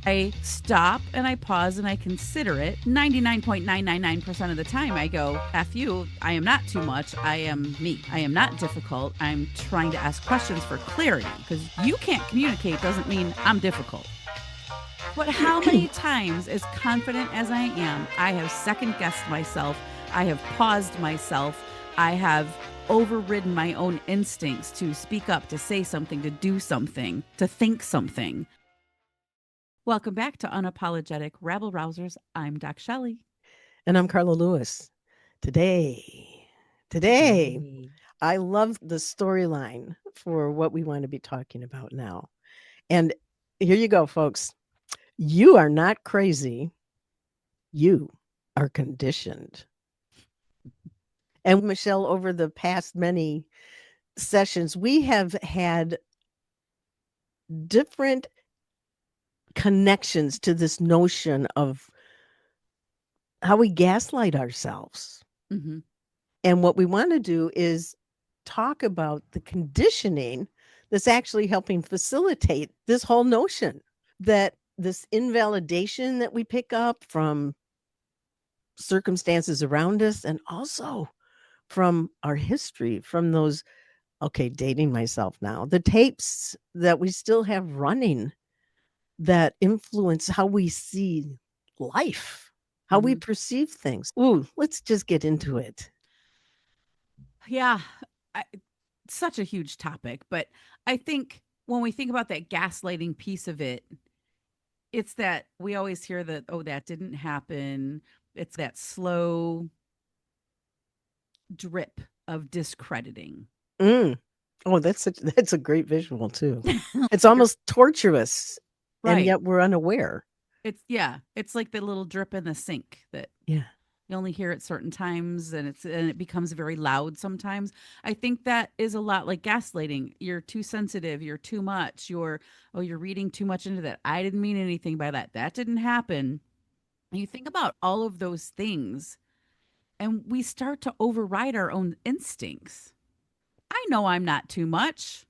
I stop and I pause and I consider it. 99.999% of the time, I go, F you, I am not too much. I am me. I am not difficult. I'm trying to ask questions for clarity because you can't communicate doesn't mean I'm difficult. But how many times, as confident as I am, I have second guessed myself, I have paused myself, I have overridden my own instincts to speak up, to say something, to do something, to think something. Welcome back to Unapologetic Rabble-Rousers. I'm DocShellie. And I'm Carla Lewis. Today, Today. I love the storyline for what we want to be talking about now. And here you go, folks. You are not crazy. You are conditioned. And Michelle, over the past many sessions, we have had different connections to this notion of how we gaslight ourselves. Mm-hmm. And what we want to do is talk about the conditioning that's actually helping facilitate this whole notion that this invalidation that we pick up from circumstances around us and also from our history, from those, okay, dating myself now, the tapes that we still have running that influence how we see life, how we Mm-hmm. perceive things. Ooh, let's just get into it. Yeah, I, such a huge topic. But I think when we think about that gaslighting piece of it, it's that we always hear that, oh, that didn't happen. It's that slow drip of discrediting. Mm. Oh, that's a great visual too. It's almost torturous, and Right. yet we're unaware. Yeah, it's like the little drip in the sink that Yeah. you only hear at certain times and it becomes very loud sometimes. I think that is a lot like gaslighting. You're too sensitive, you're too much, you're reading too much into that. I didn't mean anything by that. That didn't happen. And you think about all of those things and we start to override our own instincts. I know I'm not too much.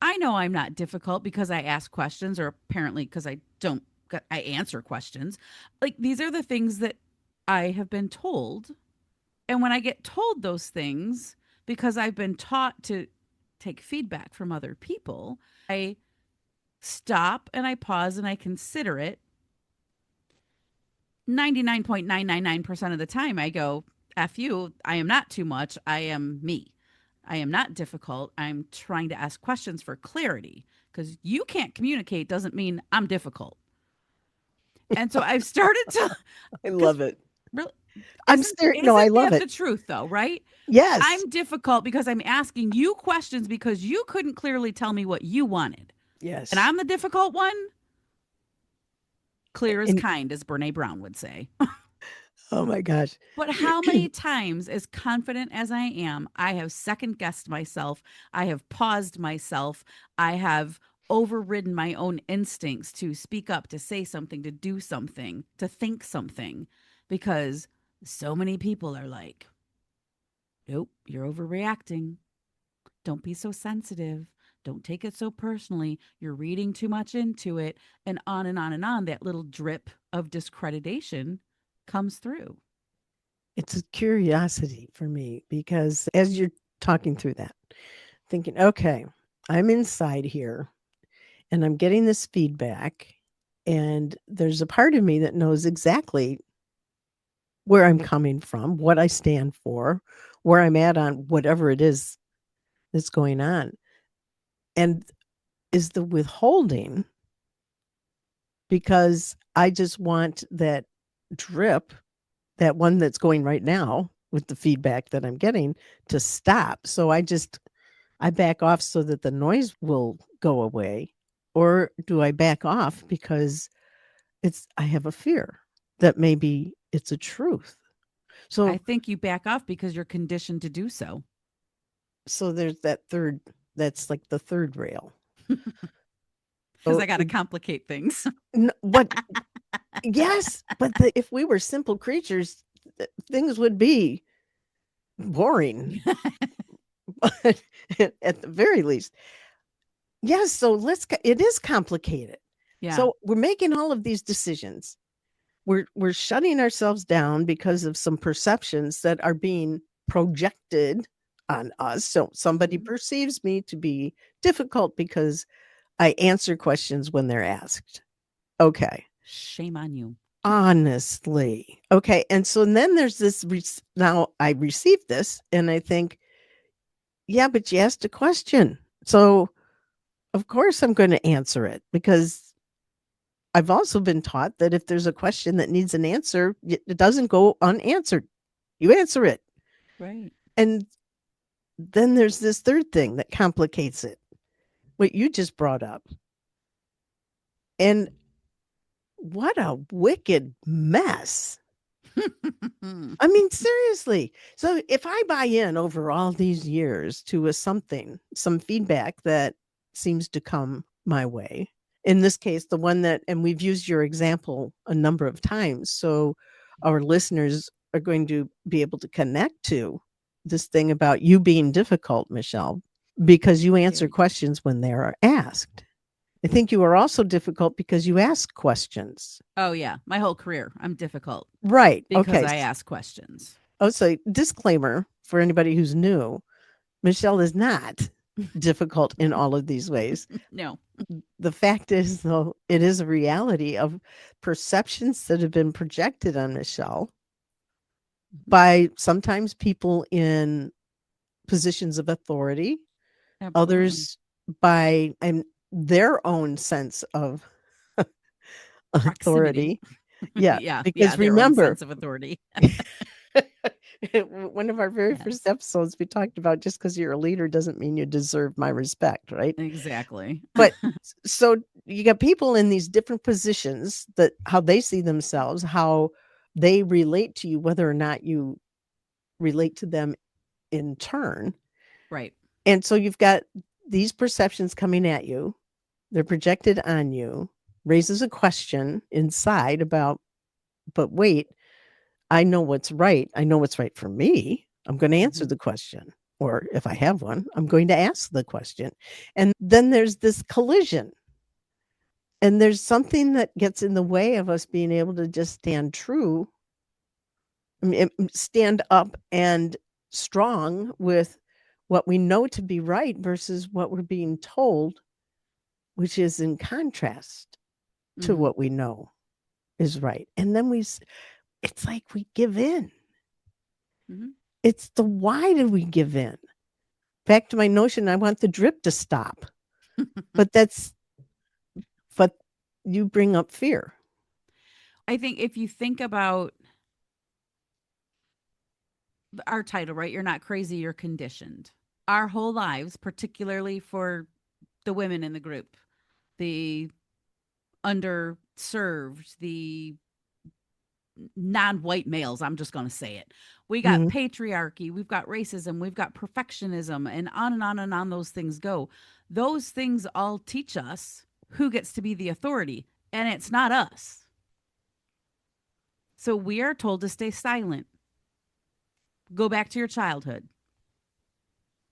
I know I'm not difficult because I ask questions or apparently because I don't I answer questions. Like these are the things that I have been told. And when I get told those things because I've been taught to take feedback from other people, I stop and I pause and I consider it. 99.999% of the time I go, F you, I am not too much. I am me. I am not difficult. I'm trying to ask questions for clarity because you can't communicate doesn't mean I'm difficult. And so I've started to, I because love it. really, I'm isn't serious. No, I isn't love that it. the truth though, right? Yes. I'm difficult because I'm asking you questions because you couldn't clearly tell me what you wanted. And Yes. I'm the difficult one, clear as And kind, as Brene Brown would say. oh my gosh. But how many times, as confident as I am, I have second guessed myself, I have paused myself, I have overridden my own instincts to speak up, to say something, to do something, to think something, because so many people are like, nope, you're overreacting. Don't be so sensitive. Don't take it so personally. You're reading too much into it. And on and on and on. That little drip of discreditation comes through. It's a curiosity for me because as you're talking through that, thinking, okay, I'm inside here and I'm getting this feedback. And there's a part of me that knows exactly where I'm coming from, what I stand for, where I'm at on whatever it is that's going on. And is the withholding because I just want that drip, that one that's going right now with the feedback that I'm getting to stop. So I back off so that the noise will go away. Or do I back off because I have a fear that maybe it's a truth. I So think you back off because you're conditioned to do so. there's that third, that's like the third rail. Because So I got to complicate things. what? Yes, but if we were simple creatures, things would be boring. But at the very least, yes. So it is complicated. Yeah. So we're making all of these decisions. We're shutting ourselves down because of some perceptions that are being projected on us. So somebody Hmm. perceives me to be difficult because I answer questions when they're asked. Okay. Shame on you. Honestly. Okay. And so then there's this now I receive this and I think, yeah, but you asked a question. So of course I'm going to answer it because I've also been taught that if there's a question that needs an answer, it doesn't go unanswered. You answer it. Right. And then there's this third thing that complicates it, what you just brought up. And what a wicked mess. I mean, seriously. So if I buy in over all these years to a something, some feedback that seems to come my way, in this case, the one that, and we've used your example a number of times. So our listeners are going to be able to connect to this thing about you being difficult, Michelle, because you answer Very. questions when they are asked. I think you are also difficult because you ask questions. Oh, yeah. My whole career, I'm difficult Right. because Okay. I ask questions. Oh, so disclaimer for anybody who's new, Michelle is not difficult in all of these ways. No. The fact is, though, it is a reality of perceptions that have been projected on Michelle Mhm. by sometimes people in positions of authority, Absolutely. others by their own sense of Proximity. authority. Yeah, Yeah. Yeah. because Their own remember, sense of authority. one of our very first Yes. episodes, we talked about just because you're a leader doesn't mean you deserve my respect, right? Exactly. But so you got people in these different positions that how they see themselves, how they relate to you, whether or not you relate to them in turn. Right. And so you've got these perceptions coming at you, they're projected on you, raises a question inside about, but wait, I know what's right. I know what's right for me. I'm going to answer Hmm. the question. Or if I have one, I'm going to ask the question. And then there's this collision. And there's something that gets in the way of us being able to just stand true, stand up and strong with what we know to be right versus what we're being told, which is in contrast to Hmm. what we know is right. And then it's like we give in. Hmm. It's the why did we give in? Back to my notion, I want the drip to stop. But but you bring up fear. I think if you think about our title, right? You're not crazy, you're conditioned. Our whole lives, particularly for the women in the group, the underserved, the non-white males, I'm just going to say it. We got Mhm. patriarchy, we've got racism, we've got perfectionism, and on and on and on those things go. Those things all teach us who gets to be the authority, and it's not us. So we are told to stay silent. Go back to your childhood.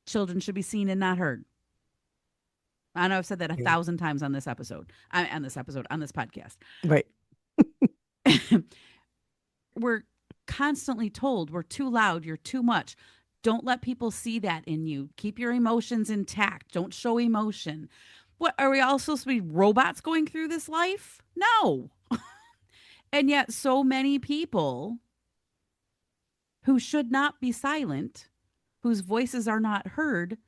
Children should be seen and not heard. I know I've said that a Yeah. thousand times on this episode, on this podcast. Right. We're constantly told we're too loud, you're too much. Don't let people see that in you. Keep your emotions intact. Don't show emotion. What are we all supposed to be robots going through this life? No. And yet, so many people who should not be silent, whose voices are not heard,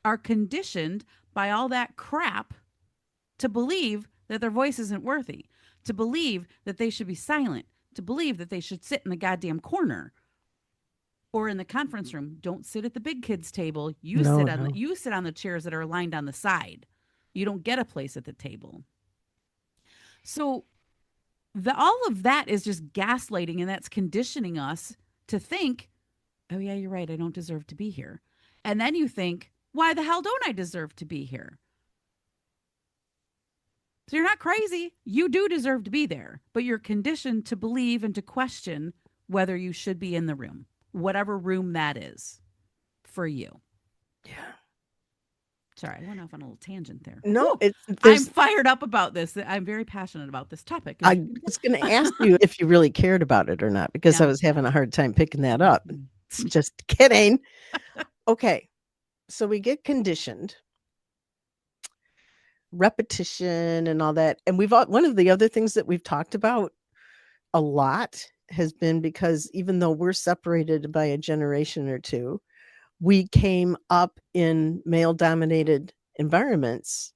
are conditioned by all that crap to believe that their voice isn't worthy, to believe that they should be silent, to believe that they should sit in the goddamn corner or in the conference room. Don't sit at the big kids table. No, no. You sit on the chairs that are lined on the side. You don't get a place at the table. So all of that is just gaslighting, and that's conditioning us to think, "Oh yeah, you're right. I don't deserve to be here." And then you think, "Why the hell don't I deserve to be here?" So you're not crazy. You do deserve to be there, but you're conditioned to believe and to question whether you should be in the room, whatever room that is for you. Yeah. Sorry, I went off on a little tangent there. No, Woo! it's I'm there's fired up about this. I'm very passionate about this topic. I was going to ask you if you really cared about it or not because Yeah. I was having a hard time picking that up. Mhm. Just kidding. Okay. So we get conditioned, repetition and all that. And one of the other things that we've talked about a lot has been because even though we're separated by a generation or two, we came up in male dominated environments,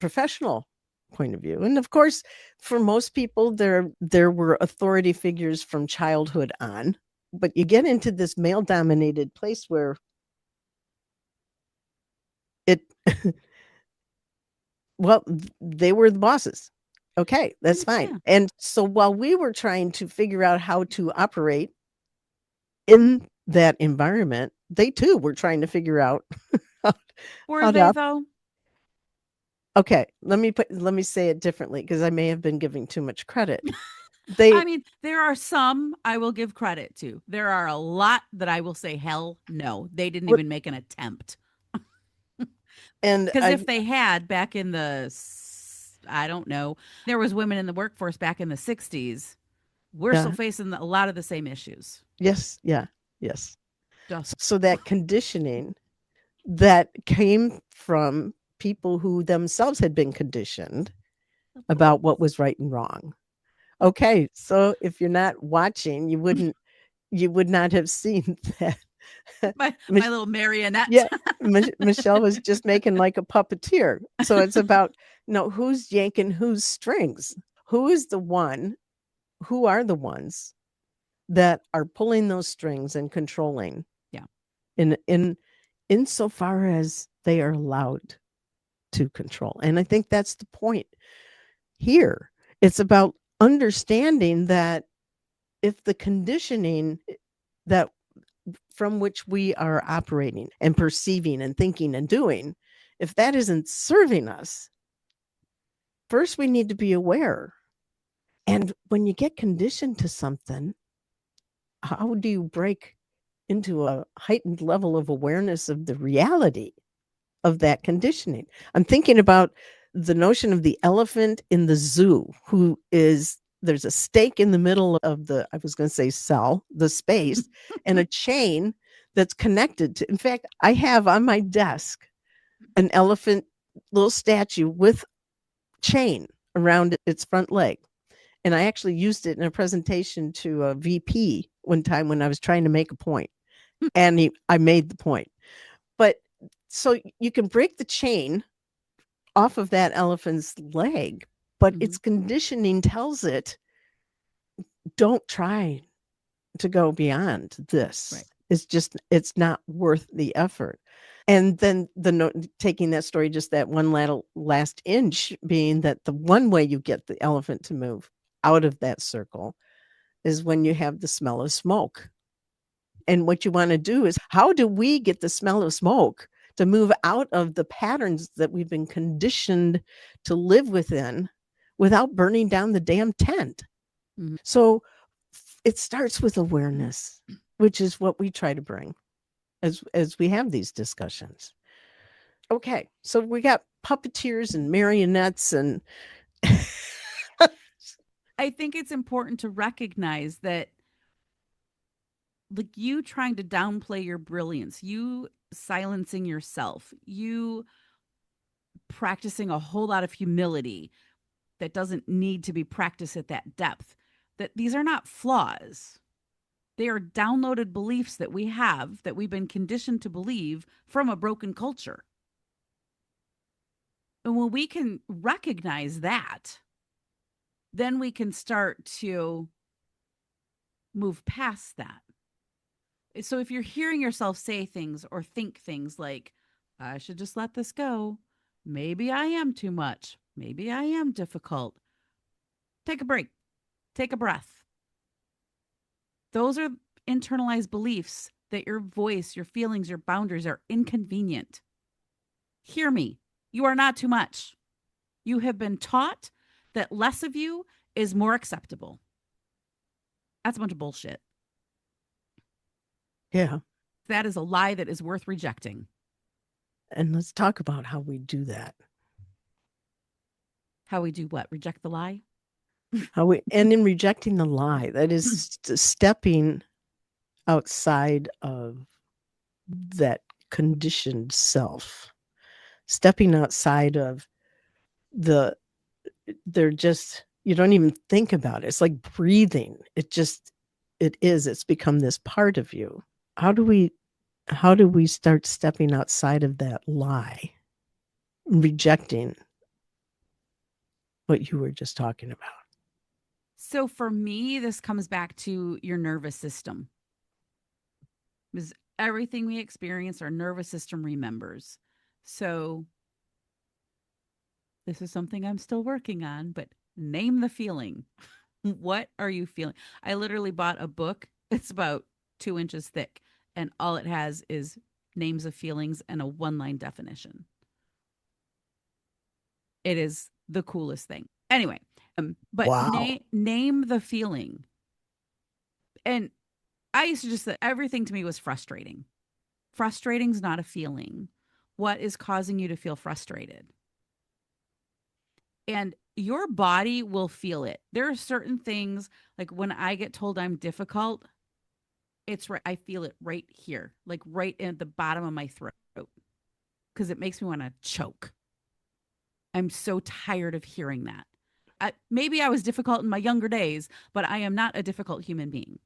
professional point of view. And of course, for most people, there were authority figures from childhood on. But you get into this male dominated place where it well, they were the bosses. Okay, that's fine. Yeah. And so while we were trying to figure out how to operate in that environment, they too were trying to figure out how, Were how to they op- though? okay, let me say it differently because I may have been giving too much credit. They I mean, there are some I will give credit to. There are a lot that I will say, hell no, they didn't what even make an attempt. and Because I if they had back in I don't know, there was women in the workforce back in the 60s. We're still yeah, facing a lot of the same issues. yes, yeah, yes. Just So that conditioning that came from people who themselves had been conditioned of about course. what was right and wrong. Okay, so if you're not watching, you would not have seen that. My little marionette. Yeah, Michelle was just making like a puppeteer. So it's about no, who's yanking whose strings? Who is the one? Who are the ones that are pulling those strings and controlling Yeah. in insofar as they are allowed to control? And I think that's the point here. It's about understanding that if the conditioning that from which we are operating and perceiving and thinking and doing, if that isn't serving us, first we need to be aware. And when you get conditioned to something, how do you break into a heightened level of awareness of the reality of that conditioning? I'm thinking about the notion of the elephant in the zoo who is there's a stake in the middle of the I was going to say cell, the space, and a chain that's connected to. In fact, I have on my desk an elephant little statue with chain around its front leg. And I actually used it in a presentation to a VP one time when I was trying to make a point. And I made the point. But so you can break the chain off of that elephant's leg, but Hmm. its conditioning tells it don't try to go beyond Right. this. It's just it's not worth the effort. And then taking that story just that one last inch being that the one way you get the elephant to move out of that circle is when you have the smell of smoke. And what you want to do is how do we get the smell of smoke to move out of the patterns that we've been conditioned to live within without burning down the damn tent? Hmm. So it starts with awareness, which is what we try to bring as we have these discussions. Okay, so we got puppeteers and marionettes and I think it's important to recognize that, like, you trying to downplay your brilliance, you silencing yourself, you practicing a whole lot of humility that doesn't need to be practiced at that depth, that these are not flaws. They are downloaded beliefs that we have, that we've been conditioned to believe from a broken culture. And when we can recognize that, then we can start to move past that. So if you're hearing yourself say things or think things like, I should just let this go, maybe I am too much, maybe I am difficult, take a break, take a breath. Those are internalized beliefs that your voice, your feelings, your boundaries are inconvenient. Hear me. You are not too much. You have been taught that less of you is more acceptable. That's a bunch of bullshit. yeah, That is a lie that is worth rejecting. And let's talk about how we do that. How we do what? Reject the lie? And in rejecting the lie, that is stepping outside of that conditioned self, stepping outside of the, they're just, you don't even think about it. It's like breathing. It's become this part of you. How do we, how do we start stepping outside of that lie, rejecting what you were just talking about? So for me, this comes back to your nervous system. Because everything we experience, our nervous system remembers. So this is something I'm still working on, but name the feeling. What are you feeling? I literally bought a book. It's about 2 inches thick, and all it has is names of feelings and a one-line definition. It is the coolest thing. Anyway, but Wow. name the feeling. And I used to just say everything to me was frustrating. Frustrating is not a feeling. What is causing you to feel frustrated? And your body will feel it. There are certain things like when I get told I'm difficult, it's right. I feel it right here, like right at the bottom of my throat, because it makes me want to choke. I'm so tired of hearing that. Maybe I was difficult in my younger days, but I am not a difficult human being.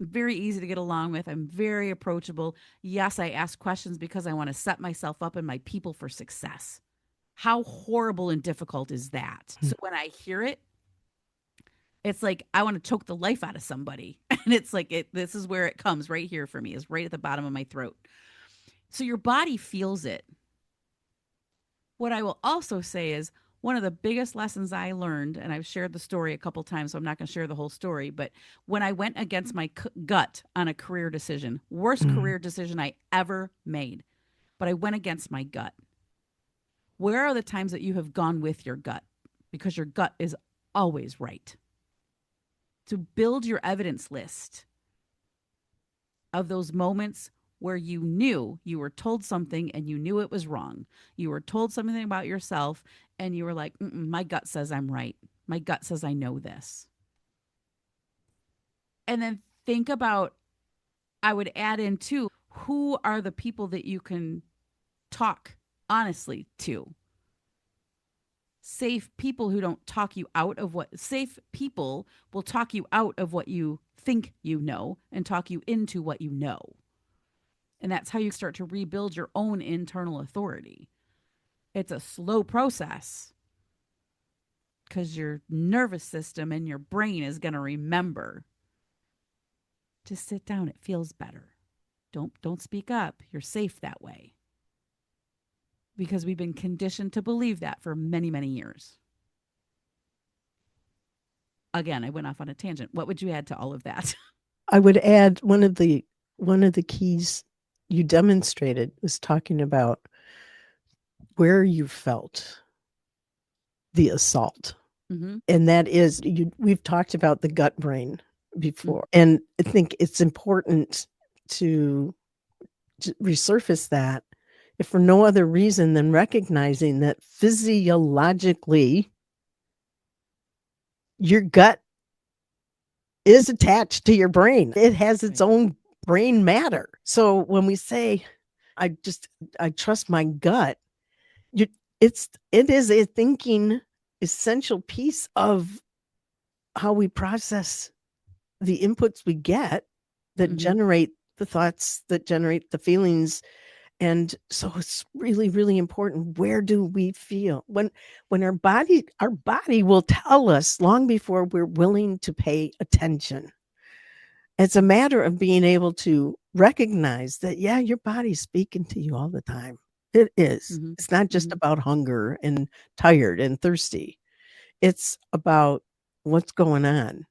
Very easy to get along with. I'm very approachable. Yes, I ask questions because I want to set myself up and my people for success. How horrible and difficult is that? So when I hear it, it's like I want to choke the life out of somebody. And it's like this is where it comes right here for me, is right at the bottom of my throat. So your body feels it. What I will also say is one of the biggest lessons I learned, and I've shared the story a couple times, so I'm not going to share the whole story, but when I went against my gut on a career decision, worst Mm. career decision I ever made, but I went against my gut. Where are the times that you have gone with your gut? Because your gut is always right. To build your evidence list of those moments where you knew you were told something and you knew it was wrong. You were told something about yourself and you were like, my gut says I'm right. My gut says I know this. And then think about, I would add in too, who are the people that you can talk honestly to? Safe people who don't talk you out of what, safe people will talk you out of what you think you know and talk you into what you know. And that's how you start to rebuild your own internal authority. It's a slow process because your nervous system and your brain is going to remember. Just sit down. It feels better. Don't speak up. You're safe that way. Because we've been conditioned to believe that for many, many years. Again, I went off on a tangent. What would you add to all of that? I would add one of the keys you demonstrated was talking about where you felt the assault. Mm-hmm. And that is we've talked about the gut brain Mm-hmm. before. And I think it's important to resurface that if for no other reason than recognizing that physiologically your gut is attached to your brain. It has its Right. own brain matter. So when we say, I just, I trust my gut, you, it is a thinking essential piece of how we process the inputs we get that Mm-hmm. generate the thoughts, that generate the feelings. And so it's really, really important. Where do we feel when our body will tell us long before we're willing to pay attention. It's a matter of being able to recognize that, yeah, your body's speaking to you all the time. It is. Mm-hmm. It's not just Mm-hmm. about hunger and tired and thirsty. It's about what's going on.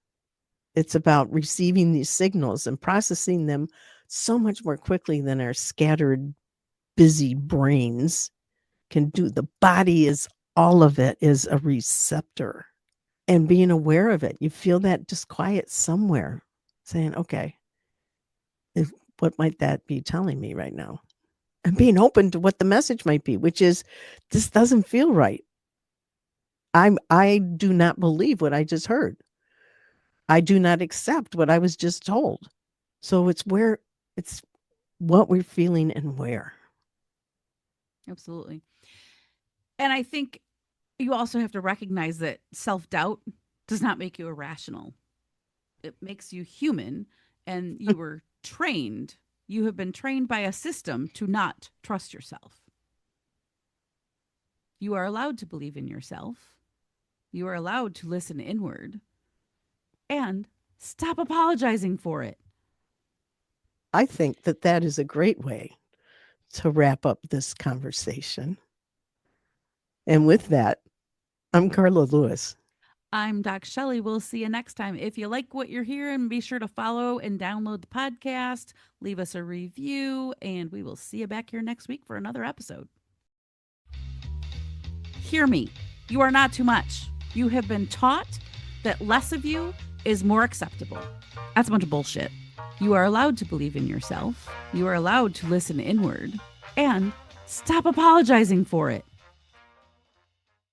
It's about receiving these signals and processing them so much more quickly than our scattered, busy brains can do. The body is all of it is a receptor, and being aware of it. You feel that just quiet somewhere saying, okay, if, what might that be telling me right now? I'm being open to what the message might be, which is this doesn't feel right. I do not believe what I just heard. I do not accept what I was just told. So it's what we're feeling and where. Absolutely. And I think you also have to recognize that self doubt does not make you irrational. It makes you human, and you have been trained by a system to not trust yourself. You are allowed to believe in yourself. You are allowed to listen inward and stop apologizing for it. I think that that is a great way to wrap up this conversation. And with that, I'm Carla Lewis. I'm DocShellie. We'll see you next time. If you like what you're hearing, be sure to follow and download the podcast, leave us a review, and we will see you back here next week for another episode. Hear me. You are not too much. You have been taught that less of you is more acceptable. That's a bunch of bullshit. You are allowed to believe in yourself. You are allowed to listen inward and stop apologizing for it.